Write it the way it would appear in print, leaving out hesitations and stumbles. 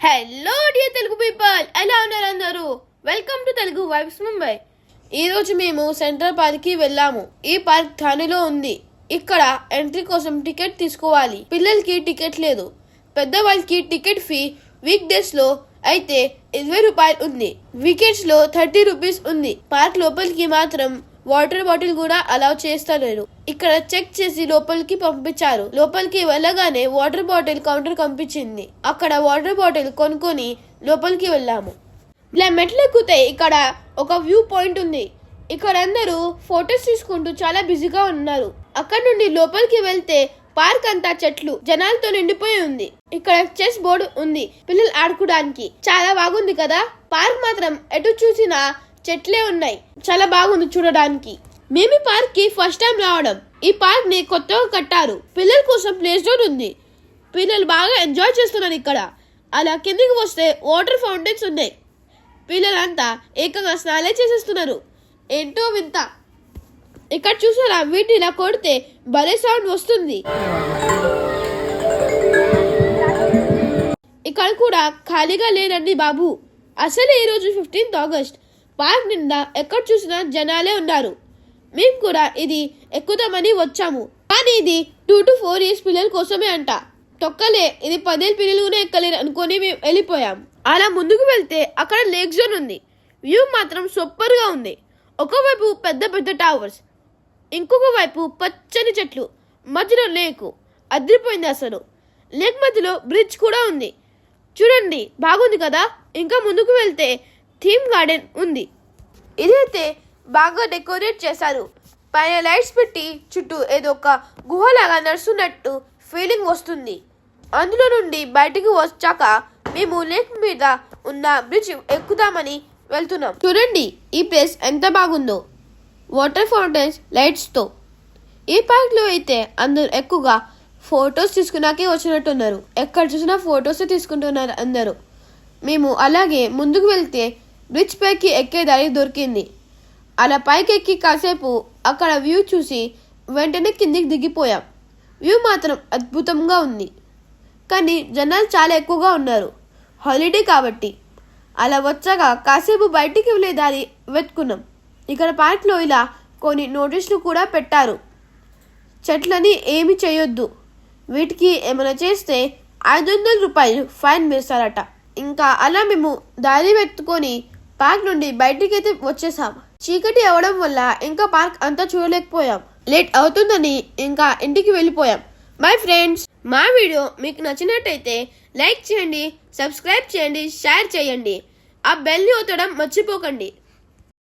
Hello dear Telugu people, ఎలా ఉన్నారు అందరూ? Welcome to Telugu vibes Mumbai. ఈ రోజు మేము సెంట్రల్ పార్క్ కి వెళ్ళాము. ఈ పార్క్ థానేలో ఉంది. ఇక్కడ ఎంట్రీ కోసం టికెట్ తీసుకోవాలి. పిల్లలకి టికెట్ లేదు. పెద్దవాళ్ళకి టికెట్ ఫీ వీక్ డేస్ లో అయితే 20 రూపాయలు ఉంది. వీకెండ్స్ లో 30 రూపీస్ ఉంది. పార్క్ లోపలికి మాత్రం వాటర్ బాటిల్ కూడా అలౌ చేస్తలేరు. ఇక్కడ చెక్ చేసి లోపలికి పంపించారు. లోపలికి వెళ్ళగానే వాటర్ బాటిల్ కౌంటర్ కనిపించింది. అక్కడ వాటర్ బాటిల్ కొనుక్కొని లోపలికి వెళ్ళాము. ఇలా మెట్లు ఎక్కితే ఇక్కడ ఒక వ్యూ పాయింట్ ఉంది. ఇక్కడ అందరూ ఫొటోస్ తీసుకుంటూ చాలా బిజీగా ఉన్నారు. అక్కడ నుండి లోపలికి వెళ్తే పార్క్ అంతా చెట్లు జనాలతో నిండిపోయి ఉంది. ఇక్కడ చెస్ బోర్డు ఉంది పిల్లలు ఆడుకోవడానికి. చాలా బాగుంది కదా. పార్క్ మాత్రం ఎటు చూసినా చెట్లే ఉన్నాయి. చాలా బాగుంది చూడడానికి. మేము ఈ పార్క్ కి ఫస్ట్ టైం రావడం. ఈ పార్క్ ని కొత్తగా కట్టారు. పిల్లల కోసం ప్లే జోన్ ఉంది. పిల్లలు బాగా ఎంజాయ్ చేస్తున్నారు ఇక్కడ. అలా కిందికి వస్తే వాటర్ ఫౌంటైన్స్ ఉన్నాయి. పిల్లలంతా ఏకంగా స్నానం చేసేస్తున్నారు. ఏంటో వింత. ఇక్కడ చూసారా, వీటిని ఇలా కొడితే భలే సౌండ్ వస్తుంది. ఇక్కడ కూడా ఖాళీగా లేరండి బాబు. అసలు ఈ రోజు 15th ఆగస్ట్. పార్క్ నిండా ఎక్కడ చూసినా జనాలే ఉన్నారు. మేము కూడా ఇది ఎక్కుదామని వచ్చాము. కానీ ఇది 2 to 4 years పిల్లల కోసమే అంట. తొక్కలే, ఇది 10 ఏళ్ళ పిల్లలు కూడా ఎక్కలేరు అనుకొని మేము వెళ్ళిపోయాం. అలా ముందుకు వెళ్తే అక్కడ లేక్ జోన్ ఉంది. వ్యూ మాత్రం సూపర్ గా ఉంది. ఒకవైపు పెద్ద పెద్ద టవర్స్, ఇంకొక వైపు పచ్చని చెట్లు, మధ్యలో లేకు. అదిరిపోయింది అసలు. లేక్ మధ్యలో బ్రిడ్జ్ కూడా ఉంది. చూడండి, బాగుంది కదా. ఇంకా ముందుకు వెళ్తే థీమ్ గార్డెన్ ఉంది. ఇదైతే బాగా డెకరేట్ చేశారు. పైన లైట్స్ పెట్టి చుట్టూ ఏదో ఒక గుహలాగా నడుస్తున్నట్టు ఫీలింగ్ వస్తుంది. అందులో నుండి బయటికి వచ్చాక మేము లేక్ మీద ఉన్న బ్రిడ్జ్ ఎక్కుదామని వెళ్తున్నాం. చూడండి ఈ ప్లేస్ ఎంత బాగుందో. వాటర్ ఫౌంటైన్స్ లైట్స్తో. ఈ పార్క్లో అయితే అందరూ ఎక్కువగా ఫొటోస్ తీసుకున్నాకే వచ్చినట్టున్నారు. ఎక్కడ చూసినా ఫొటోస్ తీసుకుంటున్నారు అందరూ. మేము అలాగే ముందుకు వెళ్తే బ్రిడ్జ్ పైకి ఎక్కే దారి దొరికింది. అలా పైకి ఎక్కి కాసేపు అక్కడ వ్యూ చూసి వెంటనే కిందికి దిగిపోయాం. వ్యూ మాత్రం అద్భుతంగా ఉంది. కానీ జనాలు చాలా ఎక్కువగా ఉన్నారు, హాలిడే కాబట్టి. అలా వచ్చాక కాసేపు బయటికి వెళ్ళే దారి వెతుకున్నాం. ఇక్కడ పార్క్లో ఇలా కొన్ని నోటీసులు కూడా పెట్టారు. చెట్లని ఏమి చేయొద్దు, వీటికి ఏమైనా చేస్తే 500 రూపాయలు ఫైన్ వేస్తారట. ఇంకా అలా మేము దారి వెతుకొని పార్క్ నుండి బయటికి అయితే వచ్చేసాం. చీకటి అవడం వల్ల ఇంకా పార్క్ అంతా చూడలేకపోయాం. లేట్ అవుతుందని ఇంకా ఇంటికి వెళ్ళిపోయాం. మై ఫ్రెండ్స్, మా వీడియో మీకు నచ్చినట్టయితే లైక్ చేయండి, సబ్స్క్రైబ్ చేయండి, షేర్ చేయండి. ఆ బెల్ని ఒత్తడం మర్చిపోకండి.